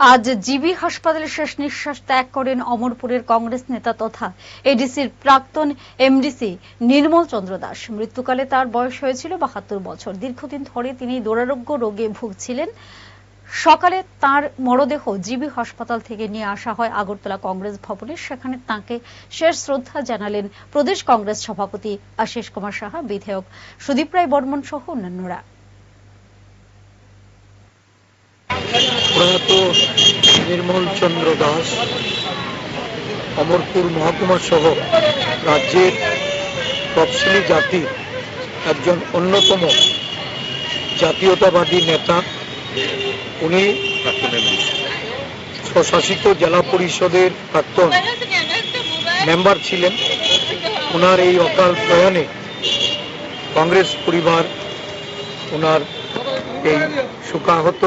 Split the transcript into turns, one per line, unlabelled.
আজ জিবি হাসপাতালে শেষ নিঃশ্বাস ত্যাগ করেন অমরপুরের কংগ্রেস নেতা তথা এডিসির প্রাক্তন এমডিসি নির্মল চন্দ্র দাস। মৃত্যুকালে তার বয়স হয়েছিল ৭২ বছর। দীর্ঘদিন ধরে তিনি দুরারোগ্য রোগে ভুগছিলেন। সকালে তার মরদেহ জিবি হাসপাতাল থেকে নিয়ে আসা হয় আগরতলা কংগ্রেস ভবনে। সেখানে তাঁকে শেষ শ্রদ্ধা জানালেন প্রদেশ কংগ্রেস সভাপতি আশিস কুমার সাহা, বিধায়ক সুদীপ রায় বর্মন সহ অন্যান্যরা।
প্রয়াত নির্মল চন্দ্র দাস অমরপুর মহকুমা সহ রাজ্যের তফসিলি জাতির একজন অন্যতম জাতীয়তাবাদী নেতা। উনি স্বশাসিত জেলা পরিষদের প্রাক্তন মেম্বার ছিলেন। ওনার এই অকাল প্রয়াণে কংগ্রেস পরিবার ওনার এই শোকাহত